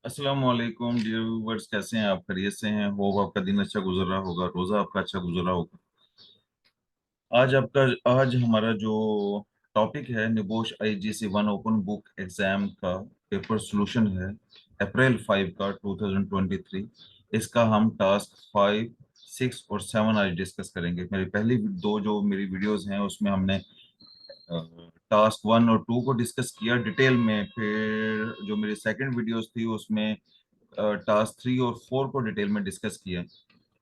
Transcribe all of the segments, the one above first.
अस्सलाम वालेकुम dear viewers, कैसे हैं आप? खैरियत से हैं? होप आपका दिन अच्छा गुजर रहा होगा, रोज़ा आपका अच्छा गुजर रहा होगा। आज हमारा जो टॉपिक है NEBOSH IGC one open book exam का पेपर सॉल्यूशन है अप्रैल 5 का 2023। इसका हम टास्क 5, 6 और 7 आज डिस्कस करेंगे। मेरी पहली दो जो मेरी वीडियोस हैं उसमें हमने टास्क 1 और 2 को डिस्कस किया डिटेल में। फिर जो मेरी सेकंड वीडियोस थी उसमें टास्क 3 और 4 को डिटेल में डिस्कस किया।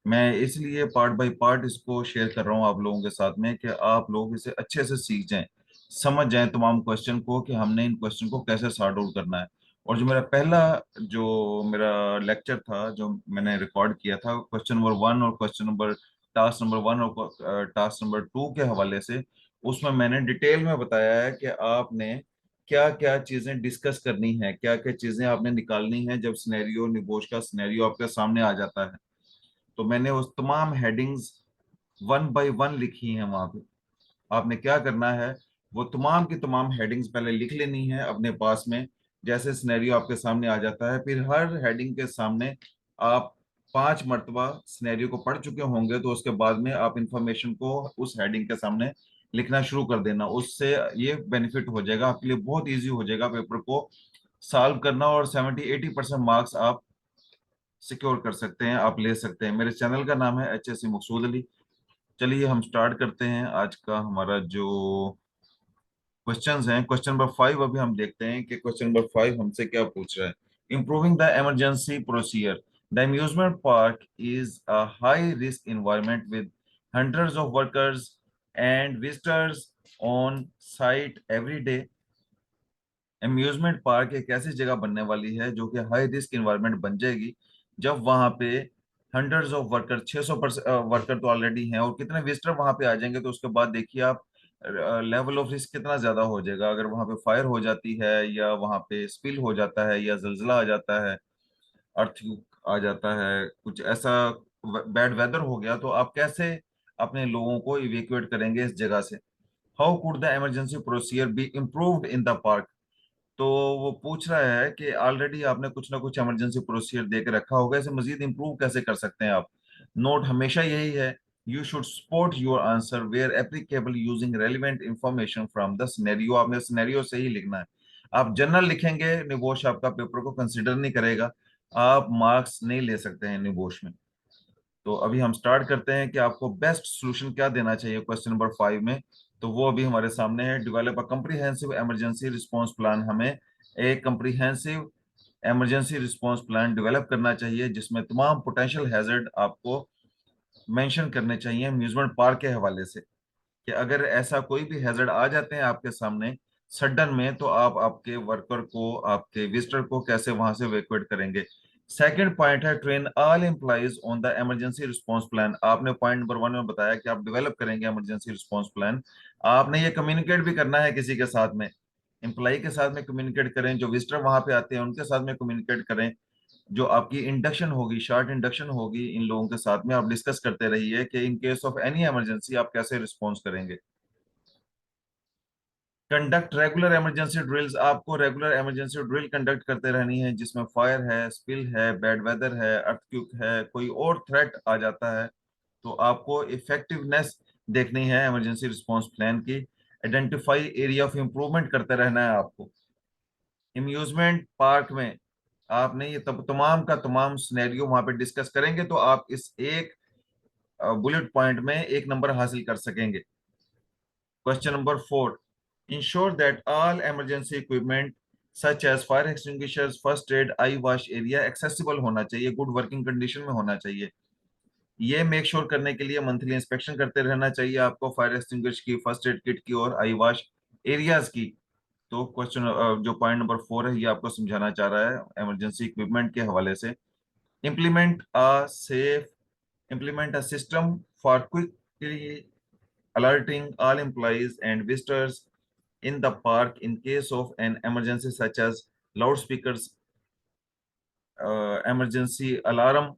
मैं इसलिए पार्ट बाय पार्ट इसको शेयर कर रहा हूँ आप लोगों के साथ में कि आप लोग इसे अच्छे से सीख जाएं, समझ जाएं तमाम क्वेश्चन को कि हमने इन क्वेश्चन को कैसे सॉर्ट आउट करना है। और जो मेरा पहला जो मेरा लेक्चर था जो मैंने रिकॉर्ड किया था क्वेश्चन नंबर 1 और टास्क नंबर 1 और टास्क नंबर 2 के हवाले से, उसमें मैंने डिटेल में बताया है कि आपने क्या क्या चीजें डिस्कस करनी है, क्या क्या चीजें आपने निकालनी है जब सिनेरियो निबोश का सिनेरियो आपके सामने आ जाता है। तो मैंने उस तमाम हेडिंग्स 1 बाय 1 लिखी हैं वहां पे। आपने क्या करना है, वो तमाम की तमाम हेडिंग्स पहले लिख लेनी है अपने पास में। जैसे सिनेरियो आपके सामने आ जाता है, फिर हर हेडिंग के सामने आप 5 मरतबा सिनेरियो को पढ़ चुके होंगे, तो उसके बाद में आप इंफॉर्मेशन को उस हेडिंग के सामने लिखना शुरू कर देना। उससे ये बेनिफिट हो जाएगा आपके लिए, बहुत इजी हो जाएगा पेपर को सॉल्व करना, और 70-80% मार्क्स आप सिक्योर कर सकते हैं, आप ले सकते हैं। मेरे चैनल का नाम है HSC मकसूद अली। चलिए हम स्टार्ट करते हैं आज का हमारा जो क्वेश्चंस हैं। क्वेश्चन नंबर 5 अभी हम देखते हैं कि क्वेश्चन नंबर 5 हमसे क्या पूछ रहा है। Improving the emergency procedure, the amusement park is a high risk environment with hundreds of workers and visitors on site every day। Amusement park एक ऐसी जगह बनने वाली है जो कि हाई रिस्क इन्वायरमेंट बन जाएगी जब वहां पे हंड्रेड्स ऑफ वर्कर, 600 वर्कर तो ऑलरेडी हैं, और कितने विजिटर वहां पे आ जाएंगे। तो उसके बाद देखिए आप लेवल ऑफ रिस्क कितना ज्यादा हो जाएगा। अगर वहां पे फायर हो जाती है, या वहां पे स्पिल हो जाता है, या जलजिला आ जाता है, अर्थक्वेक आ जाता है, कुछ ऐसा बैड वेदर हो गया, तो आप कैसे अपने लोगों को इवेक्यूएट करेंगे इस जगह से। How could the emergency procedure be improved in the park. तो वो पूछ रहा है कि ऑलरेडी आपने कुछ ना कुछ इमरजेंसी प्रोसीजर दे के रखा होगा, इसे मजीद इंप्रूव कैसे कर सकते हैं आप। नोट हमेशा यही है, you should support your answer where applicable using relevant information from the scenario. आपने सिनेरियो से ही लिखना है। आप जनरल लिखेंगे, निबोश आपका पेपर को कंसिडर नहीं करेगा, आप मार्क्स नहीं ले सकते हैं निबोश में। तो अभी हम स्टार्ट करते हैं कि आपको बेस्ट सोल्यूशन क्या देना चाहिए क्वेश्चन नंबर 5 में। तो वो अभी हमारे सामने है। डिवेलप अ कम्प्रीहेंसिव इमरजेंसी रिस्पांस प्लान। हमें एक comprehensive emergency response plan develop करना चाहिए जिसमें तमाम पोटेंशियल हैजर्ड आपको मेंशन करने चाहिए अम्यूजमेंट पार्क के हवाले से, कि अगर ऐसा कोई भी हैजर्ड आ जाते हैं आपके सामने सडन में, तो आप आपके वर्कर को, आपके विजिटर को कैसे वहां से इवैक्यूएट करेंगे। सेकंड पॉइंट है train all employees on the emergency response plan. आपने पॉइंट नंबर 1 में बताया कि आप डेवलप करेंगे इमरजेंसी रिस्पांस प्लान। आपने ये कम्युनिकेट भी करना है किसी के साथ में, एम्प्लॉय के साथ में कम्युनिकेट करें, जो विजिटर वहां पे आते हैं उनके साथ में कम्युनिकेट करें। जो आपकी इंडक्शन होगी, शॉर्ट इंडक्शन होगी, इन लोगों के साथ में आप डिस्कस करते रहिए कि in case of any emergency आप कैसे रिस्पॉन्स करेंगे। Conduct regular emergency drills. आपको रेगुलर इमरजेंसी ड्रिल कंडक्ट करते रहनी है जिसमें फायर है, स्पिल है, बैड वेदर है, अर्थक्वेक है, कोई और थ्रेट आ जाता है, तो आपको इफेक्टिवनेस देखनी है इमरजेंसी रिस्पांस प्लान की। आइडेंटिफाई एरिया ऑफ इंप्रूवमेंट करते रहना है आपको। अम्यूजमेंट पार्क में आपने ये तब तमाम का तमाम सिनेरियो वहां पे डिस्कस करेंगे, तो आप इस एक बुलेट पॉइंट में 1 नंबर हासिल कर सकेंगे। Question number 4, ensure that all emergency equipment such as fire extinguishers, first aid, eye wash area accessible होना चाहिए, गुड वर्किंग कंडीशन में होना चाहिए। ये मेक श्योर करने के लिए मंथली इंस्पेक्शन करते रहना चाहिए आपको फायर एक्सटिंग्विश की, फर्स्ट एड किट की, और आई वॉश एरियाज की। तो क्वेश्चन जो पॉइंट नंबर 4 है ये आपको समझाना चाह रहा है इमरजेंसी इक्विपमेंट के हवाले से। implement a safe implement a system for quickly alerting all employees and visitors in the park in case of an emergency such as loudspeakers, emergency alarm,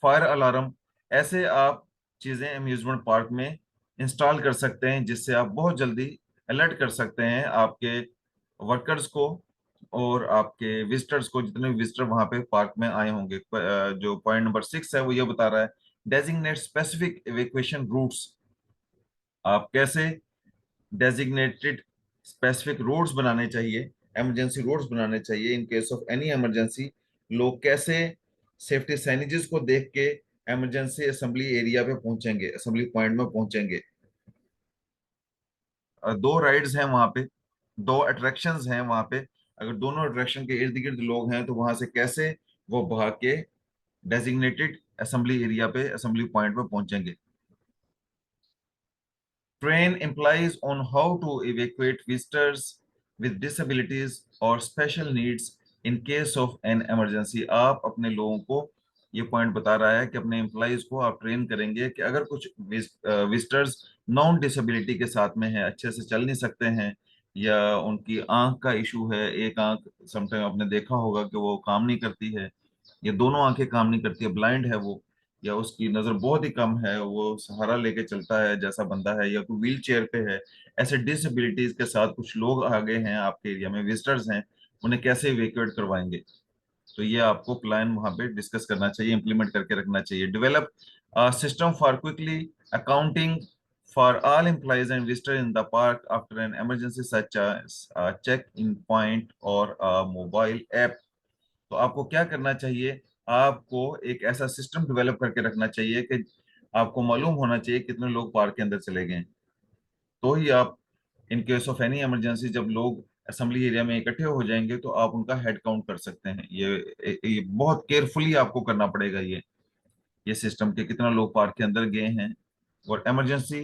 fire alarm. ऐसे आप चीजें अम्यूजमेंट पार्क में install कर सकते हैं जिससे आप बहुत जल्दी अलर्ट कर सकते हैं आपके वर्कर्स को, और आपके विजिटर्स को, जितने विजिटर वहां पे पार्क में आए होंगे। जो पॉइंट नंबर 6 है वो ये बता रहा है, डेजिग्नेट स्पेसिफिक इवैक्यूएशन रूट्स। आप कैसे डेजिग्नेटेड स्पेसिफिक रोड्स बनाने चाहिए, इमरजेंसी रोड्स बनाने चाहिए in case of any emergency. लोग कैसे सेफ्टी साइनेजेस को देख के इमरजेंसी असेंबली एरिया पे पहुंचेंगे, असेंबली पॉइंट में पहुंचेंगे। दो राइड्स हैं वहां पे, दो अट्रैक्शंस हैं वहां पे। अगर दोनों अट्रैक्शन के इर्द गिर्द लोग हैं तो वहां से कैसे वो भाग के डेजिग्नेटेड असेंबली एरिया पे, असेंबली पॉइंट पे पहुंचेंगे। Train implies on how to evacuate visitors with disabilities or special needs in case of an emergency। आप अपने लोगों को ये पॉइंट बता रहा है कि अपने एम्प्लॉइज को आप ट्रेन करेंगे कि अगर कुछ विजिटर्स नॉन डिसेबिलिटी के साथ में है, अच्छे से चल नहीं सकते हैं, या उनकी आंख का इशू है, एक आंख समटाइम आपने देखा होगा कि वो काम नहीं करती है, या दोनों आंखें काम नहीं करती है, ब्लाइंड है वो, या उसकी नजर बहुत ही कम है, वो सहारा लेके चलता है जैसा बंदा है, या कोई व्हील चेयर पे है। ऐसे डिसेबिलिटीज के साथ कुछ लोग आगे हैं आपके एरिया में, विजिटर्स हैं, उन्हें कैसे इवेक्यूएट करवाएंगे। तो ये आपको प्लान वहां पे डिस्कस करना चाहिए, इंप्लीमेंट करके रखना चाहिए। Develop system for quickly accounting for all employees and visitor in the park after an emergency such check in point और मोबाइल ऐप। तो आपको क्या करना चाहिए, आपको एक ऐसा सिस्टम डेवलप करके रखना चाहिए कि आपको मालूम होना चाहिए कितने लोग पार्क के अंदर चले गए हैं। तो ही आप in case of any emergency, जब लोग असेंबली एरिया में इकट्ठे हो जाएंगे, तो आप उनका हेड काउंट कर सकते हैं। ये बहुत केयरफुली आपको करना पड़ेगा, ये सिस्टम के कितना लोग पार्क के अंदर गए हैं। और इमरजेंसी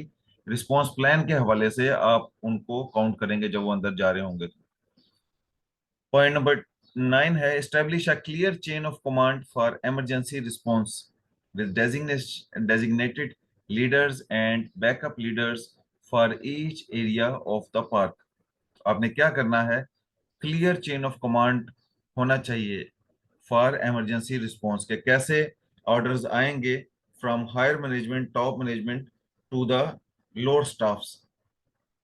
रिस्पांस प्लान के हवाले से आप उनको काउंट करेंगे जब वो अंदर जा रहे होंगे। पॉइंट नंबर 9 है, establish a clear chain of command for emergency response with designated leaders and backup leaders for each area of the park. आपने क्या करना है, क्लियर चेन ऑफ कमांड होना चाहिए फॉर इमरजेंसी रिस्पांस के। कैसे ऑर्डर्स आएंगे from higher management, top management to the lower staffs,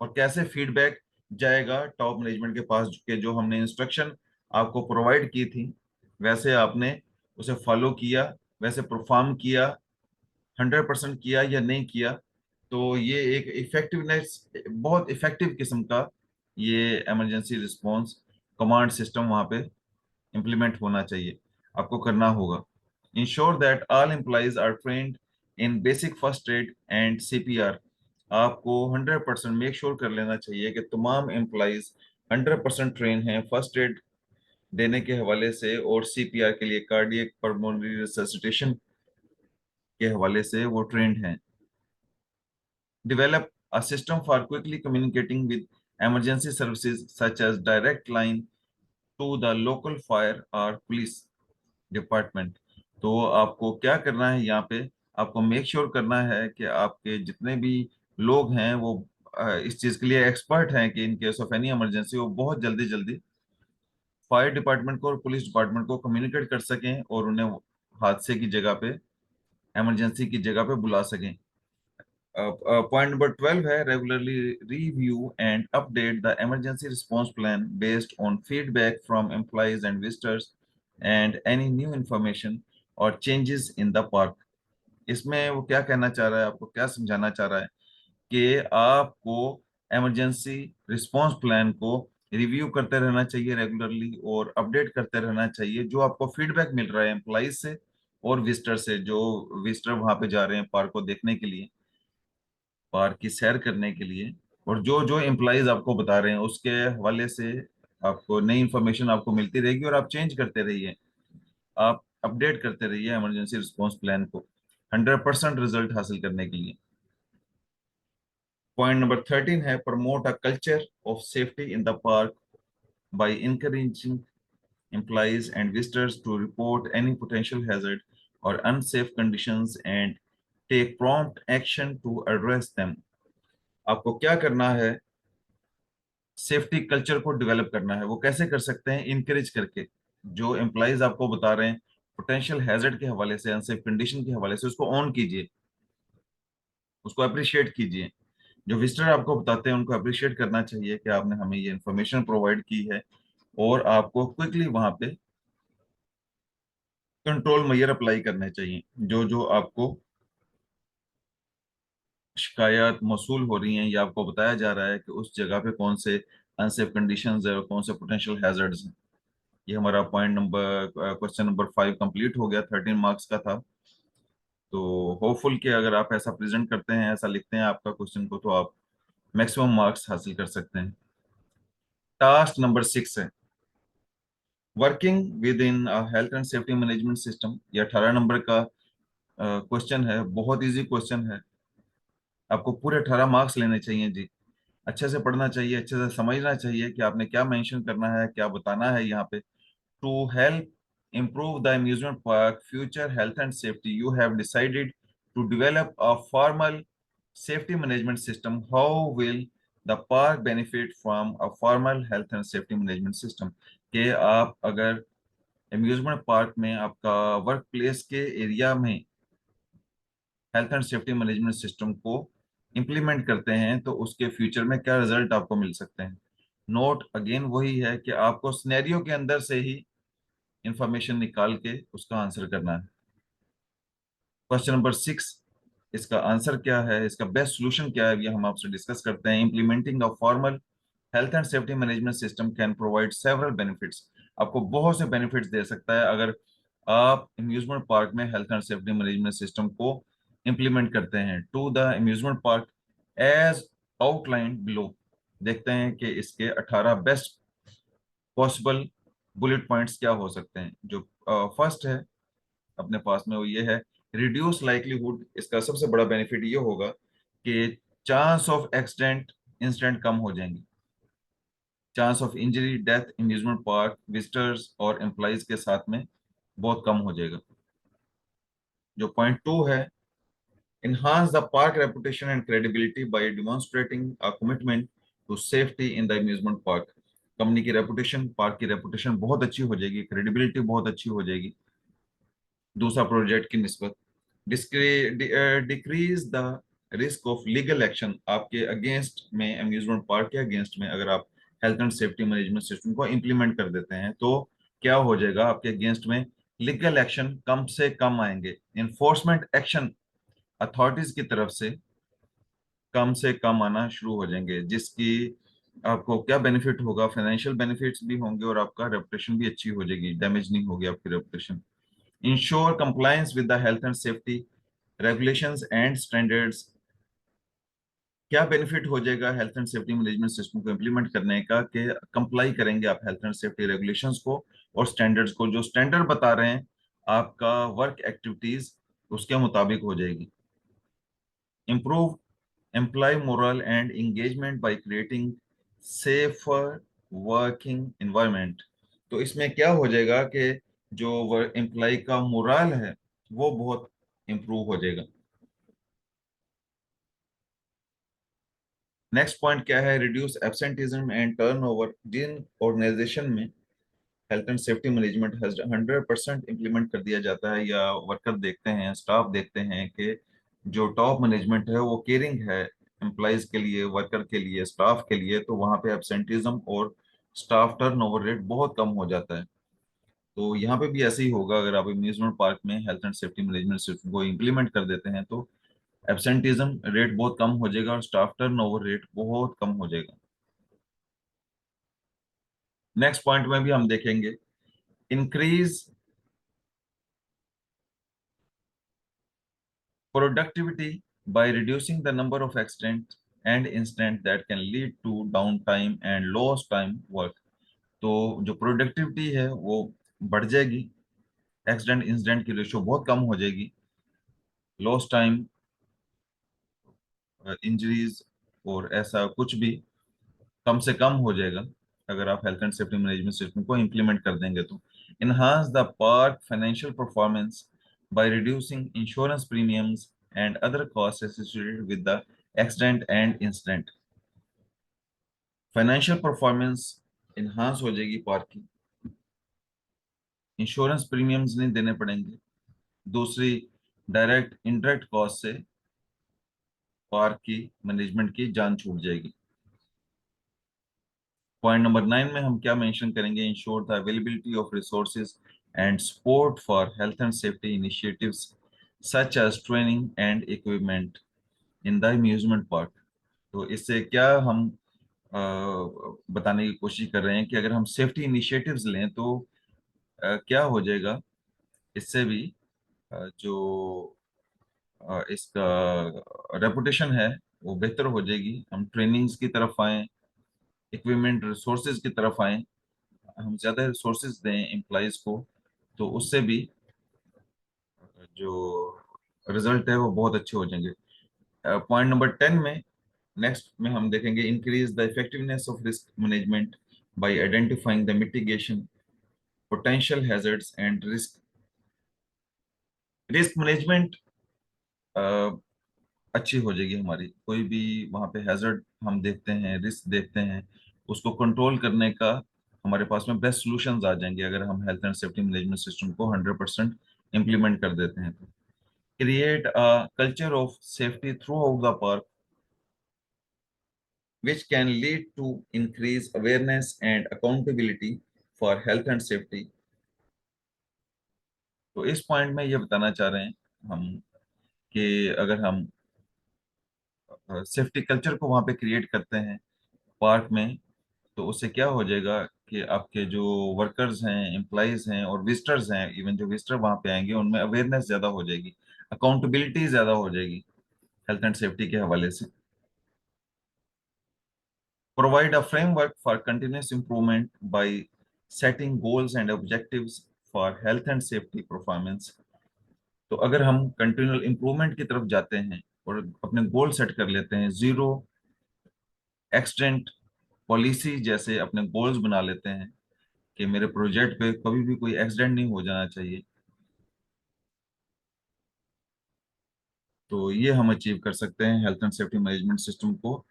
और कैसे फीडबैक जाएगा टॉप मैनेजमेंट के पास, के जो हमने इंस्ट्रक्शन आपको प्रोवाइड की थी वैसे आपने उसे फॉलो किया, वैसे परफॉर्म किया, 100% किया या नहीं किया। तो ये एक इफेक्टिवनेस, बहुत इफेक्टिव किस्म का ये इमरजेंसी रिस्पांस कमांड सिस्टम वहां पे इम्प्लीमेंट होना चाहिए, आपको करना होगा। Ensure that all employees are trained in basic first aid and CPR. आपको 100% मेक श्योर कर लेना चाहिए कि तमाम एम्प्लॉइज 100% ट्रेन हैं फर्स्ट एड देने के हवाले से, और सीपीआर के लिए, कार्डियक पल्मोनरी रिससिटेशन के हवाले से वो ट्रेंड हैं। Develop a system for quickly communicating with emergency services such as direct line to the local fire or police department। तो आपको क्या करना है यहाँ पे, आपको मेक श्योर करना है कि आपके जितने भी लोग हैं वो इस चीज के लिए एक्सपर्ट हैं कि in case of any emergency वो बहुत जल्दी जल्दी फायर डिपार्टमेंट को और पुलिस डिपार्टमेंट को कम्युनिकेट कर सकें और उन्हें हादसे की जगह पे, इमरजेंसी की जगह पे बुला सकें। पॉइंट नंबर 12 है, regularly review and update the emergency response plan based on feedback from employees and visitors and any new information और चेंजेस इन द पार्क। इसमें वो क्या कहना चाह रहा है, आपको क्या समझाना चाह रहा है कि आपको इमरजेंसी रिस्पांस प्लान को रिव्यू करते रहना चाहिए रेगुलरली, और अपडेट करते रहना चाहिए जो आपको फीडबैक मिल रहा है एम्प्लॉइज से और विजिटर से, जो विजिटर वहां पे जा रहे हैं पार्क को देखने के लिए, पार्क की सैर करने के लिए, और जो जो एम्प्लॉइज आपको बता रहे हैं उसके हवाले से आपको नई इंफॉर्मेशन आपको मिलती रहेगी, और आप चेंज करते रहिए, आप अपडेट करते रहिए इमरजेंसी रिस्पांस प्लान को 100% रिजल्ट हासिल करने के लिए। पॉइंट नंबर 13 है, promote a culture of safety in the park by encouraging employees and visitors to report any potential hazard or unsafe conditions and take prompt action to address them। आपको क्या करना है, safety culture को develop करना है। वो कैसे कर सकते हैं, इनकरेज करके, जो एम्प्लॉइज आपको बता रहे हैं पोटेंशियल हैजर्ड के हवाले से, अनसेफ कंडीशन के हवाले से, उसको ऑन कीजिए, उसको अप्रिशिएट कीजिए। जो विजिटर आपको बताते हैं उनको अप्रिशिएट करना चाहिए कि आपने हमें ये इन्फॉर्मेशन प्रोवाइड की है, और आपको क्विकली वहां पे कंट्रोल मेजर अप्लाई करने चाहिए। जो जो आपको शिकायत मौसूल हो रही हैं या आपको बताया जा रहा है कि उस जगह पे कौन से अनसेफ कंडीशंस है और कौन से पोटेंशियल हैजर्ड्स हैं। ये हमारा point number question number 5 complete हो गया, 13 मार्क्स का था। तो होपफुल कि अगर आप ऐसा प्रेजेंट करते हैं, ऐसा लिखते हैं आपका क्वेश्चन को, तो आप मैक्सिमम मार्क्स हासिल कर सकते हैं। टास्क नंबर 6 है working with in health and safety management system. ये 18 नंबर का क्वेश्चन है, बहुत इजी क्वेश्चन है। आपको पूरे 18 मार्क्स लेने चाहिए जी। अच्छे से पढ़ना चाहिए, अच्छे से समझना चाहिए कि आपने क्या मेंशन करना है, क्या बताना है यहाँ पे। To help improve the amusement park future health and safety, you have decided to develop a formal safety management system. How will the park benefit from a formal health and safety management system? कि आप अगर amusement park में आपका work place के area में health and safety management system को implement करते हैं तो उसके फ्यूचर में क्या रिजल्ट आपको मिल सकते हैं। नोट अगेन वही है कि आपको सिनेरियो के अंदर से ही इंफॉर्मेशन निकाल के उसका आंसर करना है। क्वेश्चन नंबर 6, इसका आंसर क्या है, इसका बेस्ट सोल्यूशन क्या है, ये हम आपसे डिस्कस करते हैं। Implementing a formal health and safety management system can provide several benefits. आपको बहुत से बेनिफिट्स दे सकता है अगर आप अम्यूजमेंट पार्क में health and safety management system को इम्प्लीमेंट करते हैं। To the amusement park as outline below. देखते हैं कि इसके 18 बेस्ट पॉसिबल बुलेट पॉइंट्स क्या हो सकते हैं। जो फर्स्ट है अपने पास में, वो ये है रिड्यूस लाइकलीहुड। इसका सबसे बड़ा बेनिफिट ये होगा कि चांस ऑफ एक्सीडेंट इंसिडेंट कम हो जाएंगे। Chance of injury death amusement park visitors और एम्प्लॉइज के साथ में बहुत कम हो जाएगा। जो पॉइंट 2 है, enhance the park reputation and credibility by demonstrating a commitment to safety in the amusement park। Company की रेपुटेशन, पार्क की रेपुटेशन बहुत अच्छी हो जाएगी, क्रेडिबिलिटी बहुत अच्छी हो जाएगी दूसरा प्रोजेक्ट की निस्बत। Decrease the risk of legal action. आपके अगेंस्ट में, अम्यूजमेंट पार्क के अगेंस्ट में अगर आप health and safety management system को इम्प्लीमेंट कर देते हैं तो क्या हो जाएगा, आपके अगेंस्ट में लीगल एक्शन कम से कम आएंगे। इन्फोर्समेंट एक्शन अथॉरिटीज की तरफ से कम आना शुरू हो जाएंगे, जिसकी आपको क्या बेनिफिट होगा, फाइनेंशियल बेनिफिट्स भी होंगे और आपका रेपुटेशन भी अच्छी हो जाएगी, डैमेज नहीं होगी आपकी reputation. Ensure compliance with the health and safety regulations and standards. क्या बेनिफिट हो जाएगा health and safety management system को इम्प्लीमेंट करने का, कि कंप्लाई करेंगे आप हेल्थ एंड सेफ्टी रेगुलेशंस को और स्टैंडर्ड्स को। जो स्टैंडर्ड बता रहे हैं आपका वर्क एक्टिविटीज उसके मुताबिक हो जाएगी। Improve employ morale and engagement by creating safer working environment. तो इसमें क्या हो जाएगा कि जो एम्प्लॉय का मोरल है वो बहुत इम्प्रूव हो जाएगा। नेक्स्ट पॉइंट क्या है, रिड्यूस एब्सेंटिज्म एंड टर्नओवर। जिन ऑर्गेनाइजेशन में health and safety management 100% implement कर दिया जाता है, या वर्कर देखते हैं, स्टाफ देखते हैं कि जो टॉप मैनेजमेंट है वो केयरिंग है एम्प्लॉयज के लिए, वर्कर के लिए, स्टाफ के लिए, तो वहाँ पे एब्सेंटिज्म और स्टाफ टर्नओवर रेट बहुत कम हो जाता है। तो यहाँ पे भी ऐसे ही होगा, अगर आप अम्यूजमेंट पार्क में health and safety management system को इम्प्लीमेंट कर देते हैं तो एब्सेंटिज्म रेट बहुत कम हो जाएगा और स्टाफ टर्नओवर रेट बहुत कम हो जाएगा। नेक्स्ट पॉइंट में भी हम देखेंगे increase productivity by reducing the number of accidents and incidents that can lead to downtime and lost time work। तो जो प्रोडक्टिविटी है वो बढ़ जाएगी, एक्सीडेंट इंसिडेंट की रेशो बहुत कम हो जाएगी, लॉस्ट टाइम, इंजरीज और ऐसा कुछ भी कम से कम हो जाएगा अगर आप health and safety management system को इम्प्लीमेंट कर देंगे तो। Enhance the park financial performance by reducing insurance premiums and other cost associated with the accident and incident. Financial performance enhance हो जाएगी पार्क की, इंश्योरेंस प्रीमियम्स नहीं देने पड़ेंगे, दूसरी डायरेक्ट इनडायरेक्ट कॉस्ट से पार्क की मैनेजमेंट की जान छूट जाएगी। पॉइंट नंबर 9 में हम क्या मेंशन करेंगे? Ensure the availability of resources and support for health and safety initiatives such as training and equipment in the amusement park. तो इससे क्या हम बताने की कोशिश कर रहे हैं कि अगर हम सेफ्टी इनिशिएटिव्स लें तो क्या हो जाएगा इससे भी, जो इसका रेपुटेशन है वो बेहतर हो जाएगी। हम ट्रेनिंग्स की तरफ आए, इक्विपमेंट रिसोर्सेज की तरफ आए, हम ज़्यादा रिसोर्सेज दें एम्प्लॉयज़ को, तो उससे भी जो रिजल्ट है वो बहुत अच्छे हो जाएंगे। पॉइंट नंबर 10 में, नेक्स्ट में हम देखेंगे increase the effectiveness of risk management by identifying the mitigation potential hazards and risk. Risk management अच्छी हो जाएगी हमारी। कोई भी वहाँ पे हैजर्ड हम देखते हैं, रिस्क देखते हैं, उसको कंट्रोल करने का हमारे पास में बेस्ट सॉल्यूशंस आ जाएंगे अगर हम health and safety management system को 100% इम्प्लीमेंट कर देते हैं तो। Create a culture of safety through out the park which can lead to increased awareness and accountability for health and safety। तो इस पॉइंट में ये बताना चाह रहे हैं हम कि अगर हम सेफ्टी कल्चर को वहाँ पे क्रिएट करते हैं पार्क में, तो उससे क्या हो जाएगा कि आपके जो वर्कर्स हैं, एम्प्लॉयज हैं और विजिटर्स हैं, इवन जो विजिटर वहाँ पे आएंगे उनमें अवेयरनेस ज़्यादा हो जाएगी, अकाउंटेबिलिटी ज़्यादा हो जाएगी हेल्थ एंड सेफ्टी के हवाले से। Provide a framework for continuous improvement by setting goals and objectives for health and safety performance। तो अगर हम कंटिन्यूअल इम्प्रूवमेंट की तरफ जाते हैं और अपने गोल सेट कर लेते हैं, जीरो एक्सीडेंट पॉलिसी जैसे अपने गोल्स बना लेते हैं कि मेरे प्रोजेक्ट पे कभी भी कोई एक्सीडेंट नहीं हो जाना चाहिए, तो ये हम अचीव कर सकते हैं health and safety management system को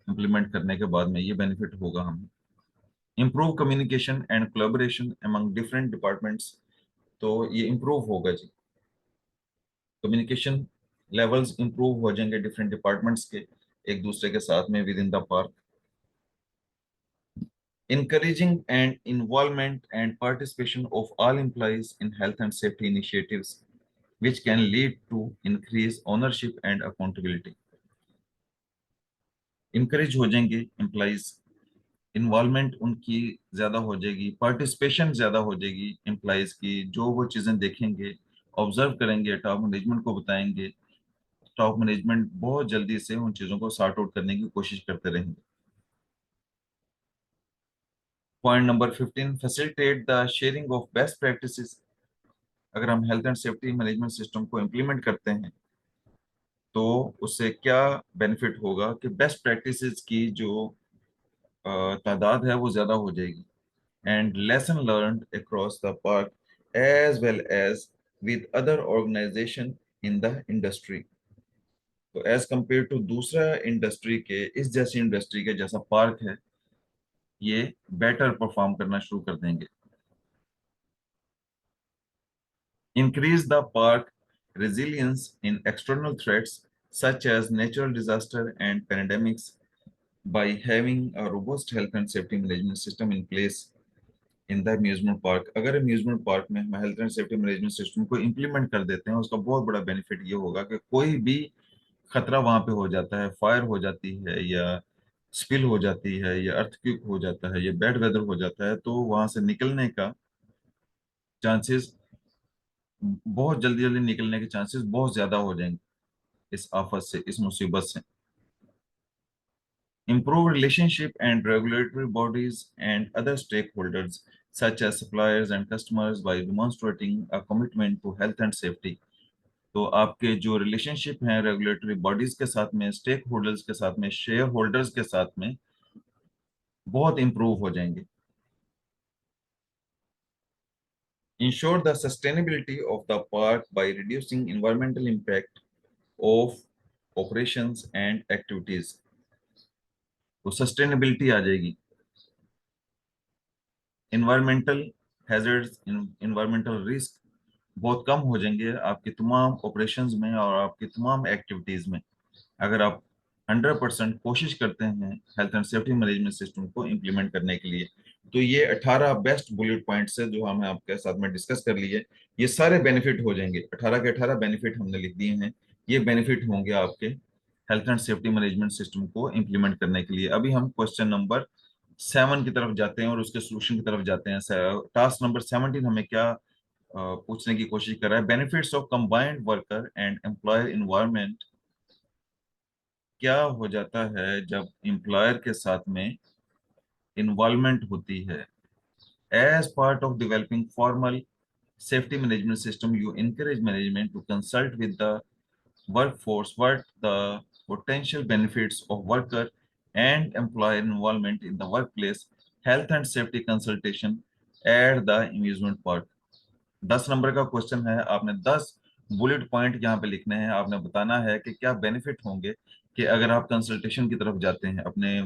इम्प्लीमेंट करने के बाद में। ये बेनिफिट होगा हमें। Improve communication and collaboration among different departments. तो ये इम्प्रूव होगा जी, कम्युनिकेशन लेवल्स इम्प्रूव हो जाएंगे डिफरेंट डिपार्टमेंट्स के एक दूसरे के साथ में with in the park. Encouraging and involvement and participation of all employees in health and safety initiatives, which can lead to increased ownership and accountability। Encourage हो जाएंगे एम्प्लॉयज, इन्वॉल्वमेंट उनकी ज्यादा हो जाएगी, पार्टिसिपेशन ज्यादा हो जाएगी एम्प्लॉयज की, जो वो चीजें देखेंगे, ऑब्जर्व करेंगे, टॉप मैनेजमेंट को बताएंगे, टॉप मैनेजमेंट बहुत जल्दी से उन चीजों को सॉर्ट आउट करने की कोशिश करते रहेंगे। Point number 15, facilitate the sharing of best practices. अगर हम health and safety management system को इम्प्लीमेंट करते हैं तो उससे क्या बेनिफिट होगा कि बेस्ट प्रैक्टिसेस की जो तादाद है वो ज्यादा हो जाएगी, and lesson learned across the park as well as with other organization in the industry. तो एज कंपेयर टू दूसरा इंडस्ट्री के, इस जैसी इंडस्ट्री के जैसा पार्क है, ये बेटर परफॉर्म करना शुरू कर देंगे। Increase the park resilience in external threats such as natural disaster and pandemics by having a robust health and safety management system in place in the amusement park। अगर amusement park में हम health and safety management system को implement कर देते हैं, उसका बहुत बड़ा benefit ये होगा कि कोई भी खतरा वहां पे हो जाता है, फायर हो जाती है या स्पिल हो जाती है या अर्थक्वेक हो जाता है या बैड वेदर हो जाता है, तो वहां से निकलने का चांसेस, बहुत जल्दी जल्दी निकलने के चांसेस बहुत ज्यादा हो जाएंगे इस आफत से, इस मुसीबत से। Improve relationship and regulatory bodies and other stakeholders such as suppliers and customers by demonstrating a commitment to health and safety। तो आपके जो रिलेशनशिप हैं रेगुलेटरी बॉडीज के साथ में, स्टेक होल्डर्स के साथ में, शेयर होल्डर्स के साथ में बहुत इंप्रूव हो जाएंगे। Ensure the sustainability of the park by reducing environmental impact of operations and activities। तो सस्टेनेबिलिटी आ जाएगी, इन्वायरमेंटल हैजर्ड्स, इन्वायरमेंटल रिस्क बहुत कम हो जाएंगे आपके तमाम ऑपरेशंस में और आपकी तमाम एक्टिविटीज में। अगर आप 100% कोशिश करते हैं health and safety management system को इम्प्लीमेंट करने के लिए। तो ये 18 बेस्ट बुलेट पॉइंट्स है जो हमने आपके साथ में डिस्कस कर लिए। ये सारे बेनिफिट हो जाएंगे, 18 के 18 बेनिफिट हमने लिख दिए हैं। ये बेनिफिट होंगे आपके health and safety management system को इम्प्लीमेंट करने के लिए। अभी हम क्वेश्चन नंबर 7 की तरफ जाते हैं और उसके सोल्यूशन की तरफ जाते हैं। टास्क नंबर 17 हमें क्या पूछने की कोशिश कर रहा है? Benefits of combined worker and employer environment. क्या हो जाता है जब एम्प्लॉयर के साथ में इन्वॉल्वमेंट होती है? As part of developing formal safety management system, you encourage management to consult with the workforce what the potential benefits of worker and employer involvement in the workplace health and safety consultation at the amusement park। 10 number का question है, आपने 10 bullet point यहाँ पे लिखने हैं। आपने बताना है कि क्या बेनिफिट होंगे कि अगर आप कंसल्टेशन की तरफ जाते हैं, अपने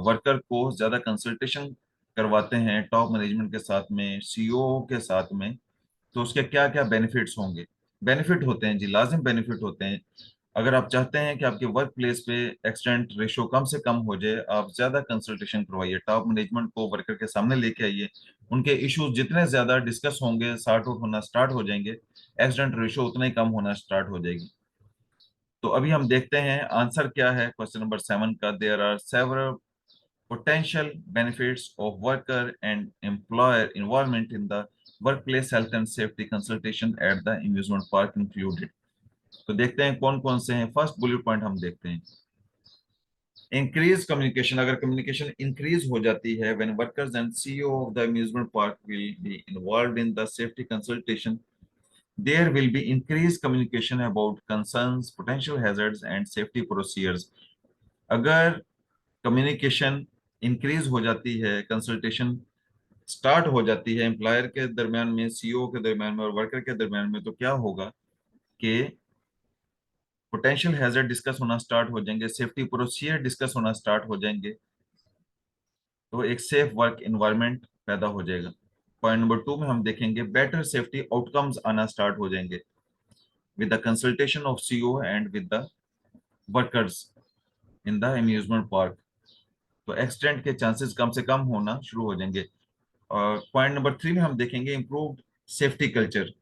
वर्कर को ज्यादा कंसल्टेशन करवाते हैं टॉप मैनेजमेंट के साथ में, सीईओ के साथ में, तो उसके क्या क्या बेनिफिट्स होंगे? बेनिफिट होते हैं जी, लाजिम बेनिफिट होते हैं। अगर आप चाहते हैं कि आपके वर्क प्लेस पे एक्सीडेंट रेशो कम से कम हो जाए, आप ज्यादा कंसल्टेशन करवाइए, टॉप मैनेजमेंट को वर्कर के सामने लेके आइए। उनके इश्यूज जितने ज्यादा डिस्कस होंगे, सॉर्ट आउट होना स्टार्ट हो जाएंगे, एक्सीडेंट रेशो उतना ही कम होना स्टार्ट हो जाएगी। तो अभी हम देखते हैं आंसर क्या है क्वेश्चन नंबर 7 का। There are several potential benefits of worker and employer involvement in the workplace health and safety consultation at the amusement park included। तो देखते हैं कौन कौन से हैं। फर्स्ट बुलेट पॉइंट हम देखते हैं, इंक्रीज कम्युनिकेशन। अगर कम्युनिकेशन इंक्रीज हो जाती है, when workers and CEO of the amusement park will be involved in the safety consultation, there will be increased communication about concerns, potential hazards and safety procedures। अगर communication increase हो जाती है, consultation start हो जाती है employer के दरमियान में, सीईओ के दरमियान में और वर्कर के दरमियान में, तो क्या होगा कि पोटेंशियल हैजर्ड डिस्कस होना स्टार्ट हो जाएंगे, सेफ्टी प्रोसीजर डिस्कस होना स्टार्ट हो जाएंगे, तो एक सेफ वर्क एनवायरनमेंट पैदा हो जाएगा। पॉइंट नंबर 2 में हम देखेंगे बेटर सेफ्टी आउटकम्स आना स्टार्ट हो जाएंगे with the consultation of CEO and with the workers in the amusement park. तो एक्सीडेंट के चांसेस कम से कम होना शुरू हो जाएंगे। और पॉइंट नंबर 3 में हम देखेंगे इम्प्रूव्ड सेफ्टी कल्चर।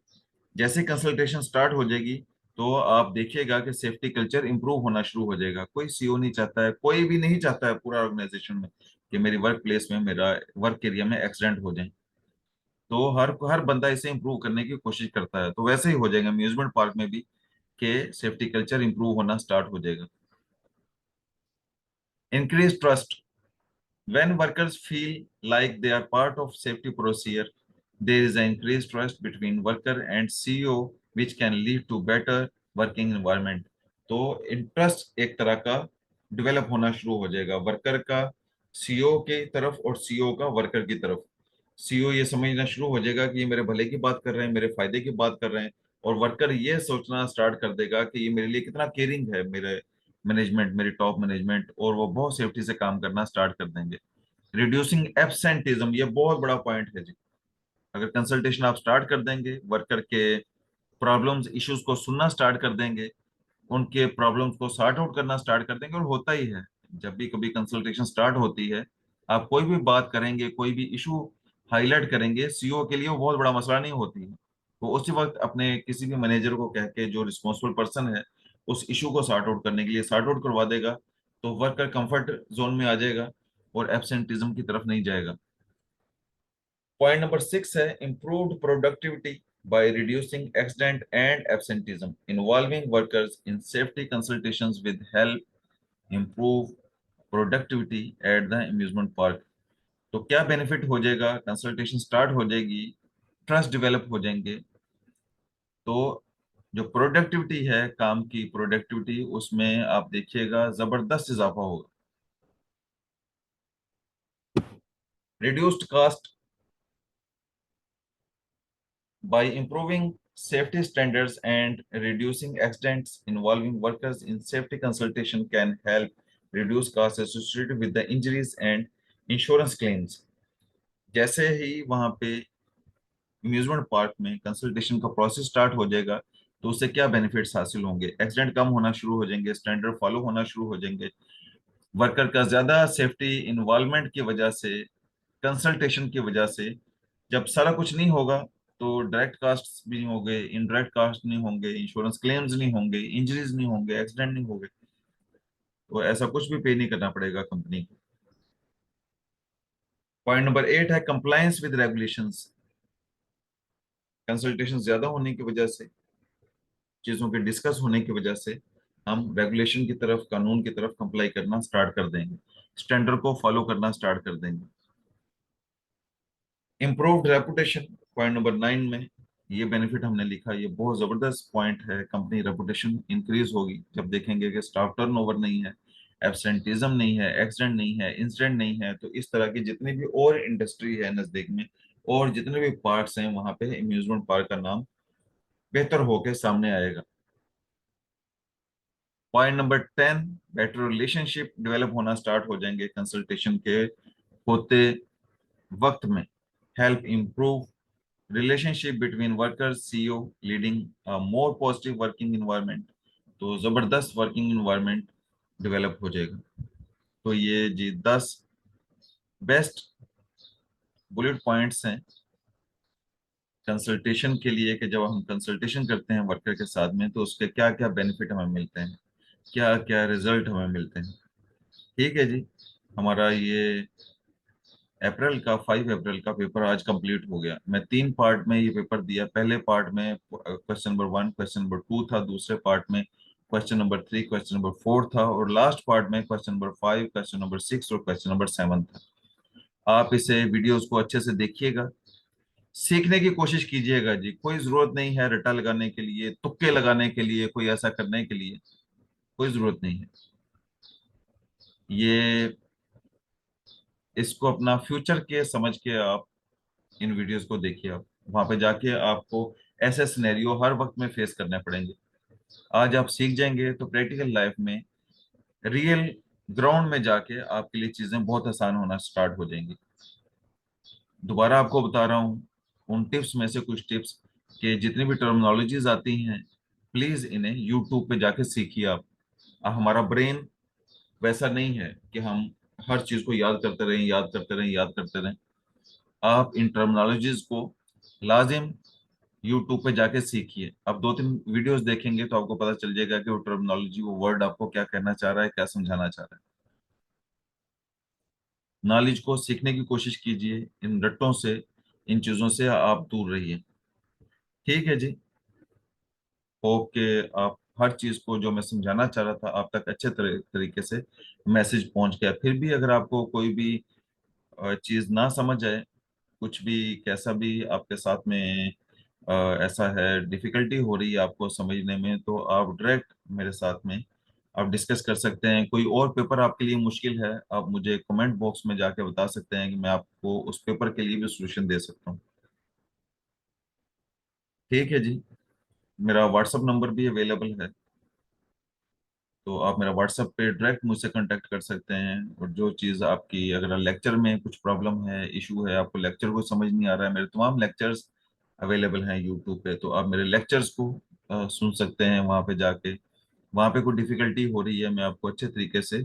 जैसे कंसल्टेशन स्टार्ट हो जाएगी तो आप देखिएगा कि सेफ्टी कल्चर इंप्रूव होना शुरू हो जाएगा। कोई सीईओ नहीं चाहता है, कोई भी नहीं चाहता है पूरा ऑर्गेनाइजेशन में कि मेरी वर्क प्लेस में, मेरा वर्क एरिया में एक्सीडेंट हो जाए। तो हर बंदा इसे इंप्रूव करने की कोशिश करता है। तो वैसे ही हो जाएगा अम्यूजमेंट पार्क में भी कि सेफ्टी कल्चर इंप्रूव होना स्टार्ट हो जाएगा। Increase trust. When workers feel like they are part of safety procedure, there is an increased trust between worker and CEO, which can lead to better working environment। तो interest एक तरह का develop होना शुरू हो जाएगा, वर्कर का CEO की तरफ और सीईओ का वर्कर की तरफ। सीईओ ये समझना शुरू हो जाएगा कि ये मेरे भले की बात कर रहे हैं, मेरे फायदे की बात कर रहे हैं, और वर्कर ये सोचना स्टार्ट कर देगा कि ये मेरे लिए कितना केयरिंग है, मेरे मैनेजमेंट, मेरी टॉप मैनेजमेंट, और वो बहुत सेफ्टी से काम करना स्टार्ट कर देंगे। रिड्यूसिंग एब्सेंटिज्म, ये बहुत बड़ा पॉइंट है जी। अगर कंसल्टेशन आप स्टार्ट कर देंगे, वर्कर के प्रॉब्लम्स इश्यूज को सुनना स्टार्ट कर देंगे, उनके प्रॉब्लम्स को सॉर्ट आउट करना स्टार्ट कर देंगे। और होता ही है, जब भी कभी कंसल्टेशन स्टार्ट होती है, आप कोई भी बात करेंगे, कोई भी इशू हाईलाइट करेंगे, सीईओ के लिए वो बहुत बड़ा मसला नहीं होती है। वो उसी वक्त अपने किसी भी मैनेजर को कह के, जो रिस्पॉन्सिबल पर्सन है, उस इशू को सॉर्ट आउट करने के लिए सॉर्ट आउट करवा देगा। तो वर्कर कंफर्ट जोन में आ जाएगा और एब्सेंटिज्म की तरफ नहीं जाएगा। पॉइंट नंबर 6 है improved productivity by reducing accident and absenteeism, involving workers in safety consultations with help improve productivity at the amusement park। तो क्या बेनिफिट हो जाएगा? कंसल्टेशन स्टार्ट हो जाएगी, ट्रस्ट डेवलप हो जाएंगे, तो जो प्रोडक्टिविटी है, काम की प्रोडक्टिविटी, उसमें आप देखिएगा जबरदस्त इजाफा होगा। Reduced cost by improving safety standards and reducing accidents involving workers in safety consultation can help reduce costs associated with the injuries and insurance claims। जैसे ही वहां पे अम्यूजमेंट पार्क में कंसल्टेशन का प्रोसेस स्टार्ट हो जाएगा, तो उससे क्या बेनिफिट्स हासिल होंगे, एक्सीडेंट कम होना शुरू हो जाएंगे, स्टैंडर्ड फॉलो होना शुरू हो जाएंगे, वर्कर का ज्यादा सेफ्टी इन्वॉल्वमेंट की वजह से, कंसल्टेशन की वजह से। जब सारा कुछ नहीं होगा तो डायरेक्ट कास्ट भी नहीं होंगे, इनडायरेक्ट कास्ट नहीं होंगे, इंश्योरेंस क्लेम्स नहीं होंगे, इंजरीज नहीं होंगे, एक्सीडेंट नहीं होंगे, तो ऐसा कुछ भी पे नहीं करना पड़ेगा कंपनी को। पॉइंट नंबर 8 है कंप्लायंस विद रेगुलेशंस। कंसल्टेशन ज्यादा होने की वजह से, चीजों के डिस्कस होने की वजह से, हम रेगुलेशन की तरफ, कानून की तरफ कंप्लाई करना स्टार्ट कर देंगे, स्टैंडर्ड को फॉलो करना स्टार्ट कर देंगे। इम्प्रूव्ड रेपुटेशन, पॉइंट नंबर 9 में ये बेनिफिट हमने लिखा, ये बहुत जबरदस्त पॉइंट है। कंपनी रेपुटेशन इंक्रीज होगी जब देखेंगे कि स्टाफ टर्नओवर नहीं है, एब्सेंटिज्म नहीं है, एक्सीडेंट नहीं है, इंसिडेंट नहीं है, तो इस तरह की जितनी भी और इंडस्ट्री है नजदीक में, और जितने भी पार्क्स हैं वहां पे अम्यूजमेंट पार्क का नाम बेहतर होके सामने आएगा। Point number 10, better relationship develop होना स्टार्ट हो जाएंगे कंसल्टेशन के होते वक्त में। Help improve relationship between workers, CEO, leading a more positive working environment। तो जबरदस्त वर्किंग इन्वायरमेंट डेवलप हो जाएगा। तो ये जी 10 बेस्ट बुलेट पॉइंट्स हैं कंसल्टेशन के लिए, कि जब हम कंसल्टेशन करते हैं वर्कर के साथ में तो उसके क्या क्या बेनिफिट हमें मिलते हैं, क्या क्या रिजल्ट हमें मिलते हैं। ठीक है जी, हमारा ये अप्रैल का पेपर आज कंप्लीट हो गया। मैं 3 पार्ट में ये पेपर दिया। पहले पार्ट में क्वेश्चन नंबर 1, क्वेश्चन नंबर 2 था, दूसरे पार्ट में क्वेश्चन नंबर 3, क्वेश्चन नंबर 4 था, और लास्ट पार्ट में क्वेश्चन नंबर 5, क्वेश्चन नंबर 6 और क्वेश्चन नंबर 7 था। आप इसे वीडियोस को अच्छे से देखिएगा, सीखने की कोशिश कीजिएगा जी। कोई जरूरत नहीं है रट्टा लगाने के लिए, तुक्के लगाने के लिए, कोई ऐसा करने के लिए कोई जरूरत नहीं है। ये इसको अपना फ्यूचर के समझ के आप इन वीडियोस को देखिए। आप वहां पे जाके आपको ऐसे सिनेरियो हर वक्त में फेस करने पड़ेंगे। आज आप सीख जाएंगे तो प्रैक्टिकल लाइफ में, रियल ग्राउंड में जाके आपके लिए चीजें बहुत आसान होना स्टार्ट हो जाएंगी। दोबारा आपको बता रहा हूँ उन टिप्स में से कुछ टिप्स, कि जितनी भी टर्मिनोलॉजीज आती हैं प्लीज इन्हें यूट्यूब पे जाके सीखिए आप। हमारा ब्रेन वैसा नहीं है कि हम हर चीज को याद करते रहें, याद करते रहें, याद करते रहें। आप इन टर्मिनोलॉजीज को लाजिम यूट्यूब पे जाके सीखिए। आप 2-3 वीडियोस देखेंगे तो आपको पता चल जाएगा कि वो टर्मिनोलॉजी, वो वर्ड आपको क्या कहना चाह रहा है, क्या समझाना चाह रहा है। नॉलेज को सीखने की कोशिश कीजिए, इन रट्टों से, इन चीजों से आप दूर रहिए। ठीक है जी, होप के आप हर चीज को जो मैं समझाना चाह रहा था आप तक अच्छे तरीके से मैसेज पहुंच गया। फिर भी अगर आपको कोई भी चीज ना समझ आए, कुछ भी कैसा भी आपके साथ में अ, ऐसा है, डिफिकल्टी हो रही है आपको समझने में, तो आप डायरेक्ट मेरे साथ में आप डिस्कस कर सकते हैं। कोई और पेपर आपके लिए मुश्किल है, आप मुझे कमेंट बॉक्स में जाके बता सकते हैं कि मैं आपको उस पेपर के लिए भी सोल्यूशन दे सकता हूँ। ठीक है जी, मेरा व्हाट्सअप नंबर भी अवेलेबल है, तो आप मेरा व्हाट्सएप पे डायरेक्ट मुझसे कांटेक्ट कर सकते हैं। और जो चीज़ आपकी, अगर लेक्चर में कुछ प्रॉब्लम है, इशू है, आपको लेक्चर को समझ नहीं आ रहा है, मेरे तमाम लेक्चर्स अवेलेबल हैं यूट्यूब पे, तो आप मेरे लेक्चर्स को सुन सकते हैं वहाँ पे जाके। वहाँ पे कोई डिफिकल्टी हो रही है, मैं आपको अच्छे तरीके से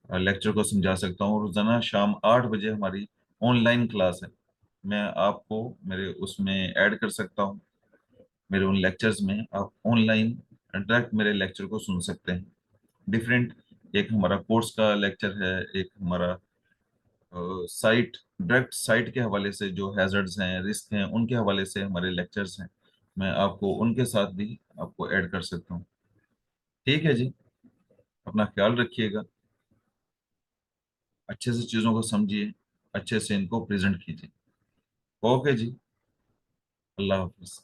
लेक्चर को समझा सकता हूँ। रोजाना शाम 8 बजे हमारी ऑनलाइन क्लास है, मैं आपको मेरे उसमें ऐड कर सकता हूँ। मेरे उन लेक्चर्स में आप ऑनलाइन डायरेक्ट मेरे लेक्चर को सुन सकते हैं। डिफरेंट, एक हमारा कोर्स का लेक्चर है, एक हमारा साइट, डायरेक्ट साइट के हवाले से जो हैजर्ड्स हैं, रिस्क हैं, उनके हवाले से हमारे लेक्चर्स हैं। मैं आपको उनके साथ भी आपको ऐड कर सकता हूँ। ठीक है जी, अपना ख्याल रखिएगा, अच्छे से चीज़ों को समझिए, अच्छे से इनको प्रेजेंट कीजिए। ओके जी, अल्लाह हाफिज।